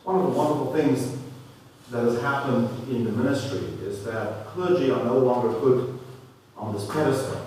One of the wonderful things that has happened in the ministry is that clergy are no longer put on this pedestal.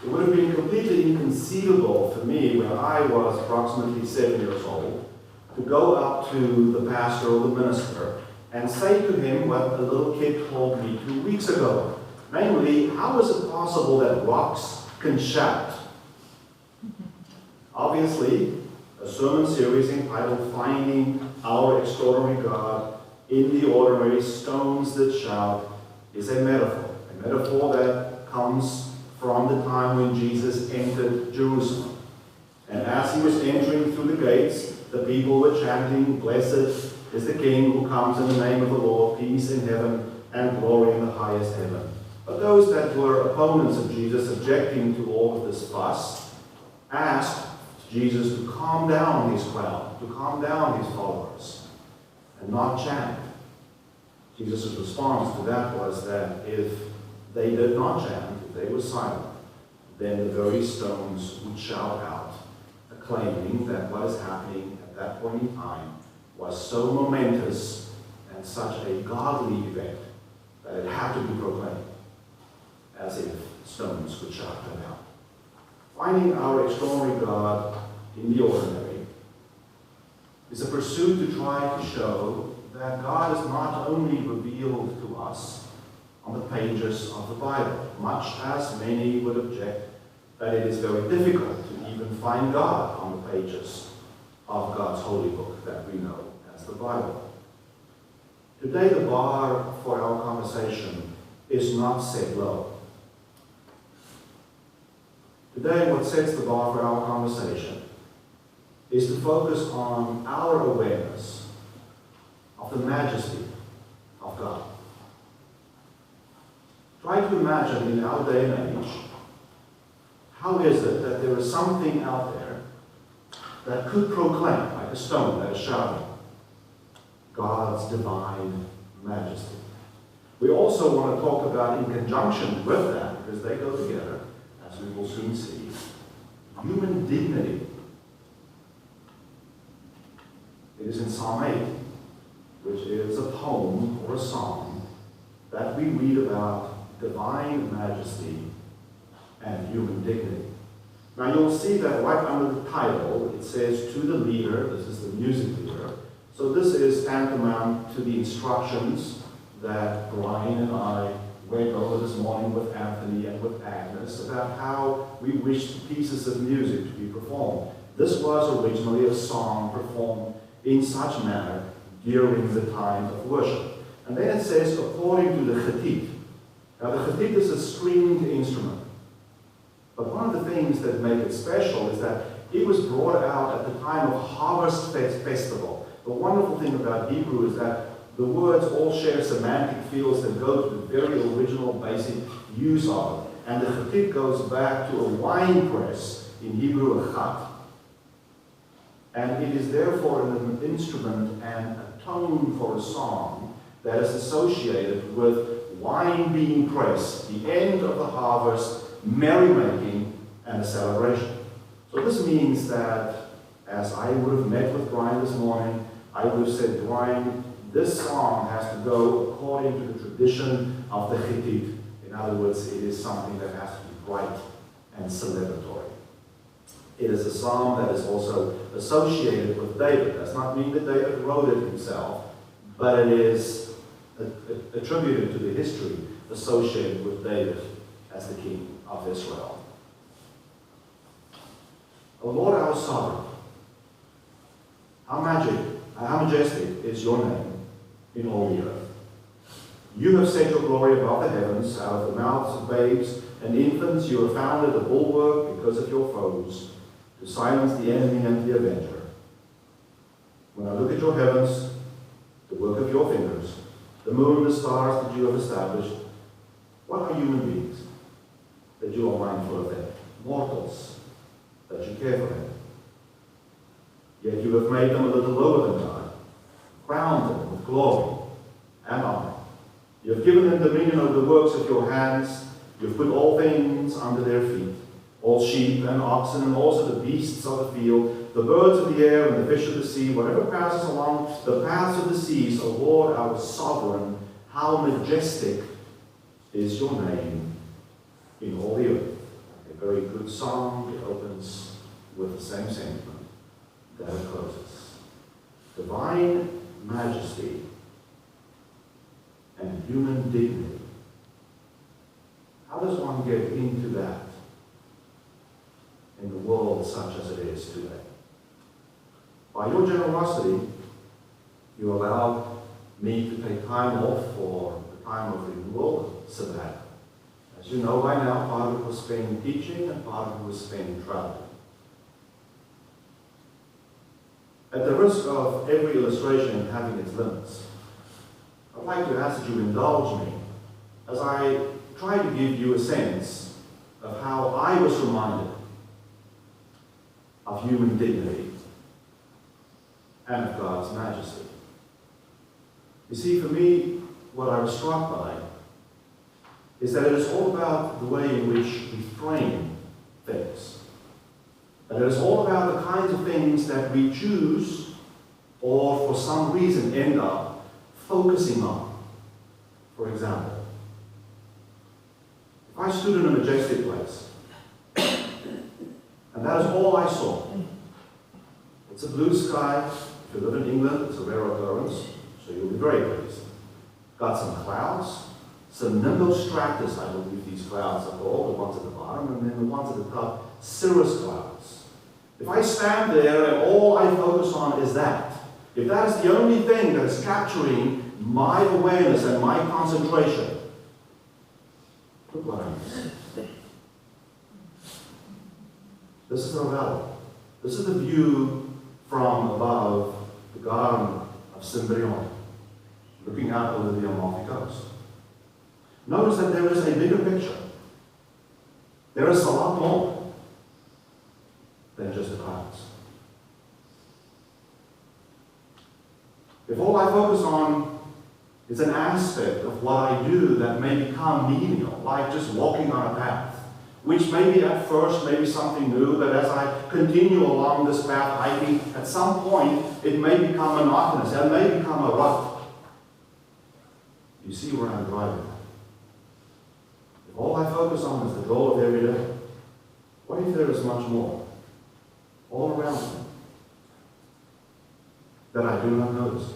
It would have been completely inconceivable for me when I was approximately 7 years old to go up to the pastor or the minister and say to him what the little kid told me 2 weeks ago. Namely, how is it possible that rocks can shout? Obviously, a sermon series entitled Finding Our Extraordinary God in the Ordinary Stones That Shout is a metaphor that comes from the time when Jesus entered Jerusalem. And as he was entering through the gates, the people were chanting, "Blessed is the King who comes in the name of the Lord, peace in heaven and glory in the highest heaven." But those that were opponents of Jesus, objecting to all of this fuss, asked Jesus to calm down his crowd, to calm down his followers, and not chant. Jesus' response to that was that if they did not chant, if they were silent, then the very stones would shout out, acclaiming that what is happening at that point in time was so momentous and such a godly event that it had to be proclaimed, as if stones could shout them out. Finding our extraordinary God in the ordinary is a pursuit to try to show that God is not only revealed to us on the pages of the Bible, much as many would object that it is very difficult to even find God on the pages of God's holy book that we know as the Bible. Today, the bar for our conversation is not set low. Today, what sets the bar for our conversation is to focus on our awareness of the majesty of God. Try to imagine in our day and age, how is it that there is something out there that could proclaim, like a stone that is shouting, God's divine majesty? We also want to talk about, in conjunction with that, because they go together, as we will soon see, human dignity. It is in Psalm 8, which is a poem or a song that we read about divine majesty and human dignity. Now you'll see that right under the title, it says, "To the leader," this is the music leader. So this is tantamount to the instructions that Brian and I went over this morning with Anthony and with Agnes about how we wish pieces of music to be performed. This was originally a song performed in such manner during the time of worship. And then it says, according to the Chethit. Now the Chethit is a stringed instrument. But one of the things that make it special is that it was brought out at the time of Harvest Festival. The wonderful thing about Hebrew is that the words all share semantic fields that go to the very original basic use of it. And the Chethit goes back to a wine press, in Hebrew a chat. And it is therefore an instrument and a tone for a song that is associated with wine being pressed, the end of the harvest, merrymaking, and a celebration. So this means that, as I would have met with Brian this morning, I would have said, Brian, this song has to go according to the tradition of the Chethit. In other words, it is something that has to be bright and celebratory. It is a psalm that is also associated with David. Does not mean that David wrote it himself, but it is attributed to the history associated with David as the king of Israel. O Lord, our sovereign, how majestic is your name in all the earth. You have set your glory above the heavens. Out of the mouths of babes and infants you have founded a bulwark because of your foes, to silence the enemy and the avenger. When I look at your heavens, the work of your fingers, the moon, the stars that you have established, what are human beings that you are mindful of them? Mortals, that you care for them. Yet you have made them a little lower than God, crowned them with glory and honor. You have given them dominion over the works of your hands. You have put all things under their feet, all sheep and oxen and also the beasts of the field, the birds of the air and the fish of the sea, whatever passes along the paths of the seas, O Lord, our sovereign, how majestic is your name in all the earth. A very good song. It opens with the same sentiment that it closes. Divine majesty and human dignity. How does one get into that in the world such as it is today? By your generosity, you allowed me to take time off for the time of renewal, sabbatic. As you know by now, part of it was spent teaching and part of it was spent traveling. At the risk of every illustration having its limits, I'd like to ask that you indulge me as I try to give you a sense of how I was reminded of human dignity and of God's majesty. You see, for me, what I was struck by is that it is all about the way in which we frame things. And it is all about the kinds of things that we choose or for some reason end up focusing on. For example, if I stood in a majestic place and that is all I saw, it's a blue sky. If you live in England, it's a rare occurrence, so you'll be very pleased. Got some clouds, some nimbostratus, I believe these clouds are called, the ones at the bottom, and then the ones at the top, cirrus clouds. If I stand there and all I focus on is that, if that is the only thing that is capturing my awareness and my concentration, look what I miss. This is Ravello. This is the view from above the Garden of Cimbrione, looking out over the Amalfi Coast. Notice that there is a bigger picture. There is a lot more than just the clouds. If all I focus on is an aspect of what I do that may become menial, like just walking on a path, which maybe at first may be something new, but as I continue along this path hiking, at some point it may become monotonous, it may become a rut. You see where I'm driving at. If all I focus on is the goal of every day, what if there is much more all around me that I do not notice?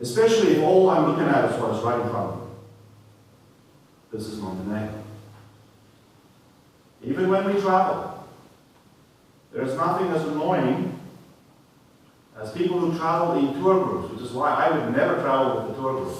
Especially if all I'm looking at is what is right in front of me. This is Montenegro. Even when we travel, there is nothing as annoying as people who travel in tour groups, which is why I would never travel with a tour group.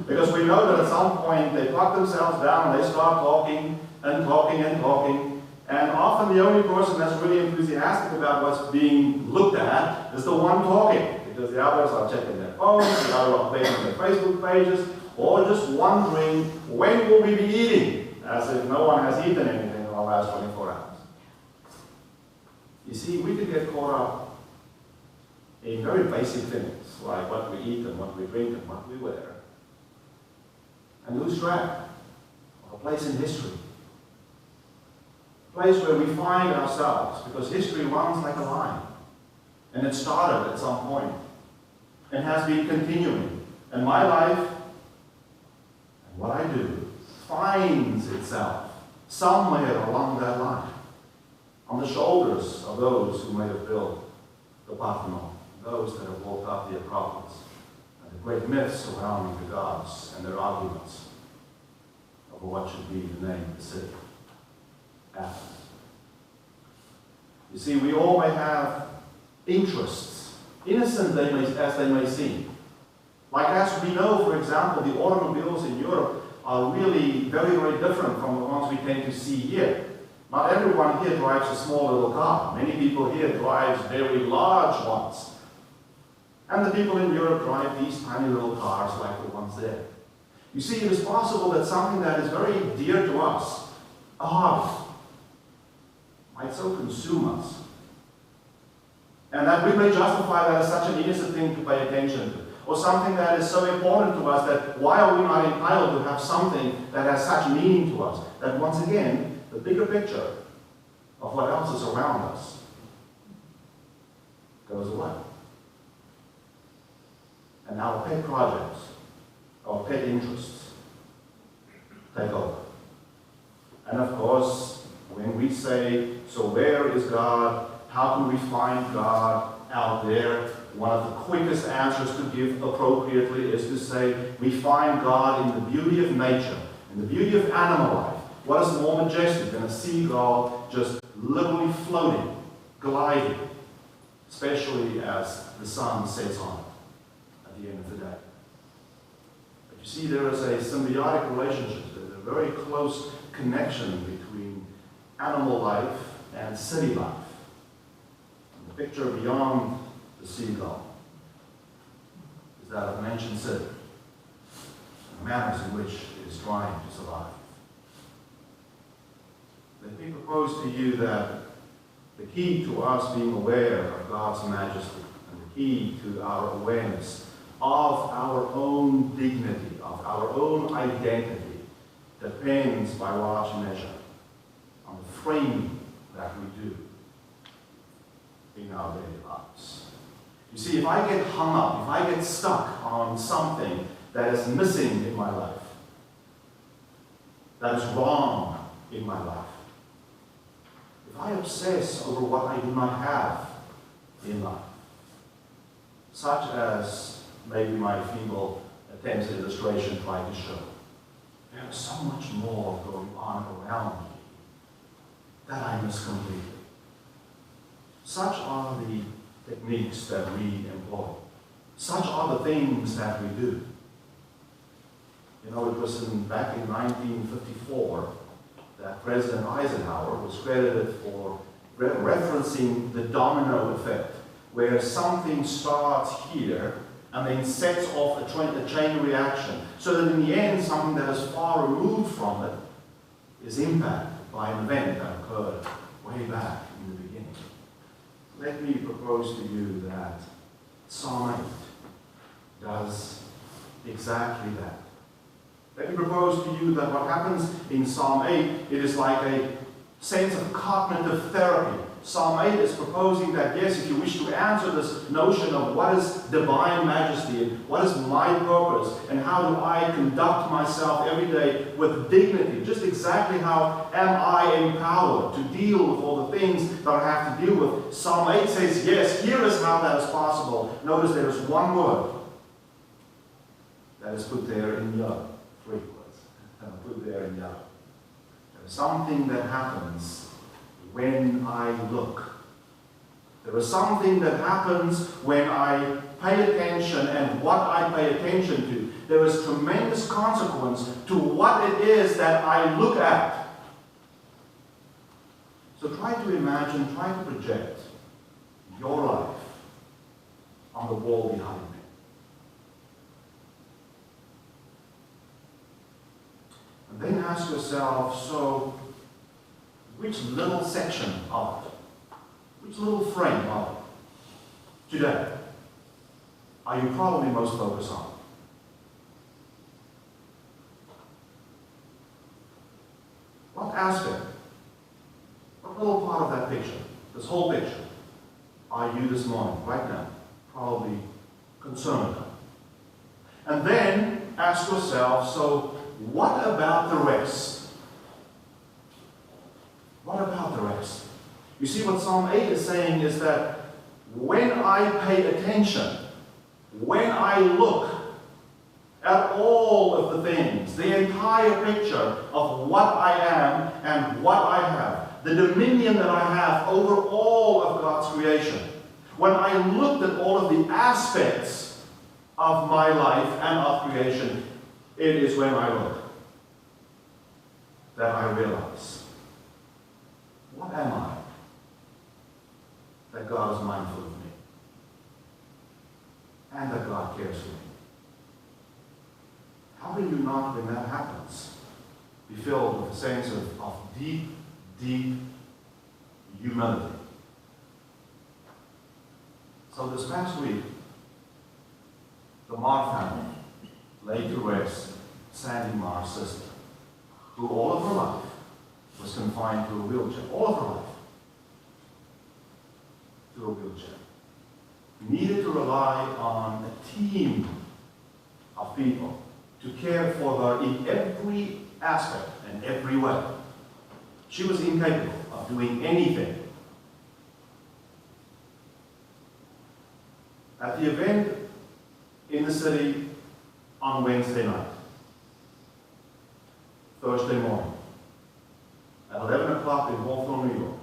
Because we know that at some point they pluck themselves down and they start talking and talking and talking, and often the only person that's really enthusiastic about what's being looked at is the one talking, because the others are checking their phones, the others are updating their Facebook pages, or just wondering when will we be eating, as if no one has eaten anything in the last 24 hours. You see, we can get caught up in very basic things, like what we eat and what we drink and what we wear, and lose track of a place in history. A place where we find ourselves, because history runs like a line. And it started at some point, and has been continuing. And my life, and what I do, finds itself somewhere along that line, on the shoulders of those who may have built the Parthenon, those that have walked up the Acropolis, and the great myths surrounding the gods and their arguments over what should be the name of the city, Athens. You see, we all may have interests, innocent as they may seem. Like as we know, for example, the automobiles in Europe are really very, very different from the ones we tend to see here. Not everyone here drives a small little car. Many people here drive very large ones. And the people in Europe drive these tiny little cars like the ones there. You see, it is possible that something that is very dear to us, a hobby, might so consume us. And that we may justify that as such an innocent thing to pay attention to. Or something that is so important to us that why are we not entitled to have something that has such meaning to us? That once again, the bigger picture of what else is around us goes away. And our pet projects, our pet interests, take over. And of course, when we say, so where is God? How can we find God out there? One of the quickest answers to give appropriately is to say, we find God in the beauty of nature, in the beauty of animal life. What is more majestic than a seagull just literally floating, gliding, especially as the sun sets on it at the end of the day? But you see, there is a symbiotic relationship. There's a very close connection between animal life and city life. And the picture beyond the seagull is that of an ancient city, the manners in which it is trying to survive. Let me propose to you that the key to us being aware of God's majesty and the key to our awareness of our own dignity, of our own identity, depends by large measure on the framing that we do in our daily lives. You see, if I get hung up, if I get stuck on something that is missing in my life, that is wrong in my life, if I obsess over what I do not have in life, such as maybe my feeble attempts at illustration try to show, there is so much more going on around me that I miss completely. Such are the techniques that we employ. Such are the things that we do. You know, it was back in 1954 that President Eisenhower was credited for referencing the domino effect, where something starts here and then sets off a chain reaction, so that in the end, something that is far removed from it is impacted by an event that occurred way back in the beginning. Let me propose to you that Psalm 8 does exactly that. Let me propose to you that what happens in Psalm 8, it is like a sense of cognitive therapy. Psalm 8 is proposing that, yes, if you wish to answer this notion of what is divine majesty and what is my purpose and how do I conduct myself every day with dignity, just exactly how am I empowered to deal with all the things that I have to deal with. Psalm 8 says, yes, here is how that is possible. Notice there is one word that is put there in yellow. 3 words. And I put there in yellow. There is something that happens when I look. There is something that happens when I pay attention, and what I pay attention to. There is tremendous consequence to what it is that I look at. So try to imagine, try to project your life on the wall behind me. And then ask yourself, so which little section of it, which little frame of it today are you probably most focused on? What aspect, what little part of that picture, this whole picture, are you this morning, right now, probably concerned about? And then ask yourself, so what about the rest? What about the rest? You see, what Psalm 8 is saying is that when I pay attention, when I look at all of the things, the entire picture of what I am and what I have, the dominion that I have over all of God's creation, when I looked at all of the aspects of my life and of creation, it is when I look that I realize, what am I that God is mindful of me and that God cares for me? How will you not, when that happens, be filled with a sense of deep, deep humility? So this past week, the Marr family laid to rest Sandy Marr's sister, who all of her life was confined to a wheelchair, all of her life, to a wheelchair. needed to rely on a team of people to care for her in every aspect and every way. She was incapable of doing anything. At the event in the city on Wednesday night, Thursday morning, at 11 o'clock in Hawthorne, New York,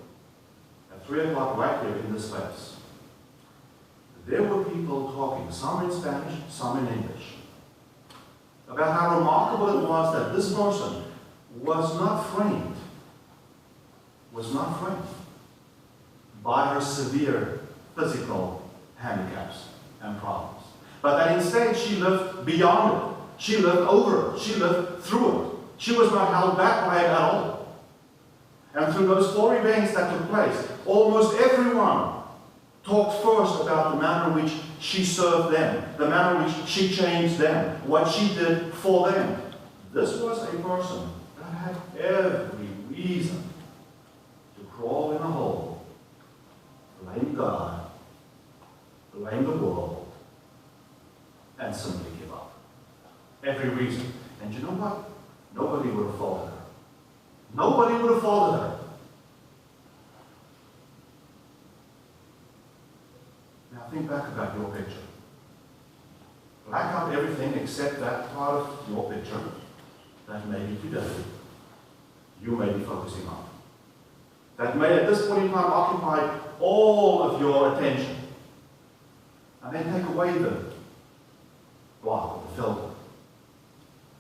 at 3 o'clock right here in this place, there were people talking, some in Spanish, some in English, about how remarkable it was that this person was not framed by her severe physical handicaps and problems, but that instead she lived beyond it. She lived over it. She lived through it. She was not held back by it at all. And through those 4 events that took place, almost everyone talked first about the manner in which she served them, the manner in which she changed them, what she did for them. This was a person that had every reason to crawl in a hole, blame God, blame the world, and simply give up. Every reason. And you know what? Nobody would have faulted her. Nobody would have faulted her. Now think back about your picture. Black out everything except that part of your picture that maybe today you may be focusing on. That may at this point in time occupy all of your attention. And then take away the block or the filter.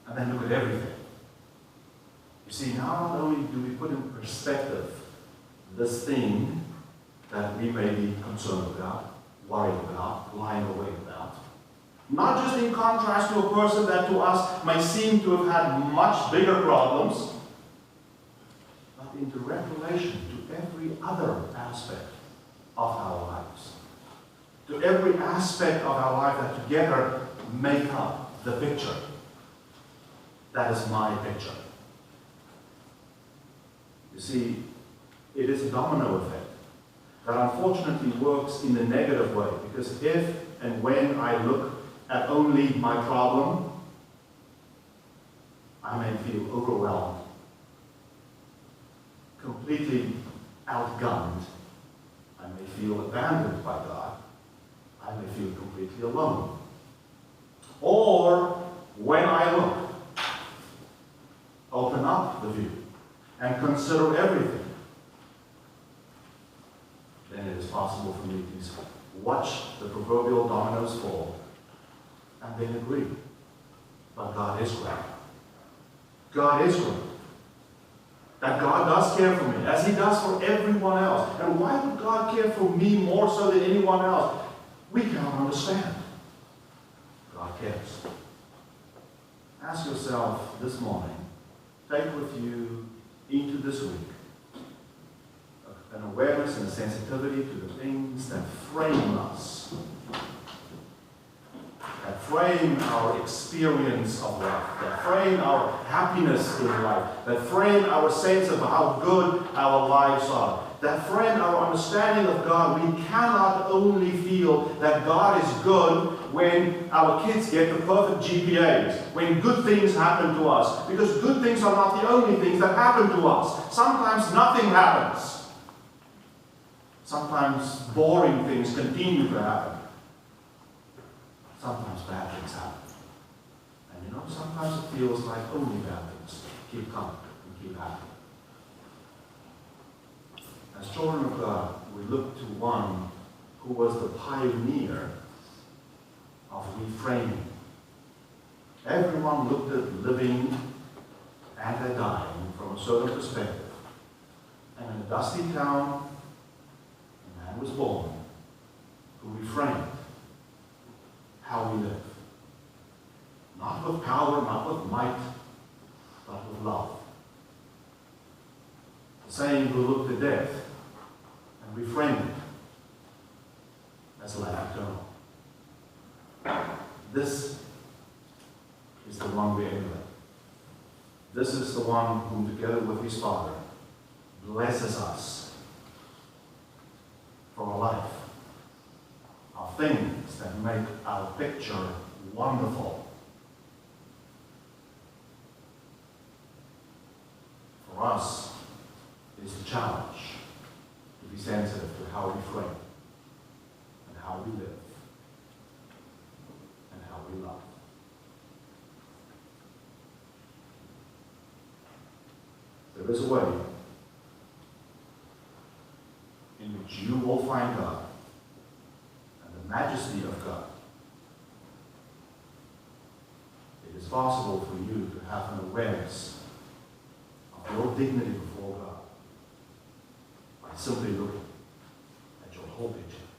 And then look at everything. You see, now not only do we put in perspective this thing that we may be concerned about, worried about, lying awake about, not just in contrast to a person that to us may seem to have had much bigger problems, but in direct relation to every other aspect of our lives. To every aspect of our life that together make up the picture. That is my picture. You see, it is a domino effect that unfortunately works in the negative way, because if and when I look at only my problem, I may feel overwhelmed, completely outgunned. I may feel abandoned by God. I may feel completely alone. Or when I look, open up the view and consider everything, then it is possible for me to watch the proverbial dominoes fall and then agree. But God is great. God is great. That God does care for me, as He does for everyone else. And why would God care for me more so than anyone else? We cannot understand. God cares. Ask yourself this morning, take with you into this week an awareness and a sensitivity to the things that frame us, that frame our experience of life, that frame our happiness in life, that frame our sense of how good our lives are, that frame our understanding of God. We cannot only feel that God is good when our kids get the perfect GPAs, when good things happen to us, because good things are not the only things that happen to us. Sometimes nothing happens. Sometimes boring things continue to happen. Sometimes bad things happen. And you know, sometimes it feels like only bad things keep coming and keep happening. As children of God, we look to one who was the pioneer of reframing. Everyone looked at living and at dying from a certain perspective. And in a dusty town, a man was born who reframed how we live. Not with power, not with might, but with love. The same who looked at death and reframed it as life eternal. This is the one we emulate. This is the one whom, together with His Father, blesses us for a life of things that make our picture wonderful. For us, is the challenge to be sensitive to how we frame, and how we live, and how we love. There is a way in which you will find God and the majesty of God. It is possible for you to have an awareness of your dignity before God by simply looking at your whole picture.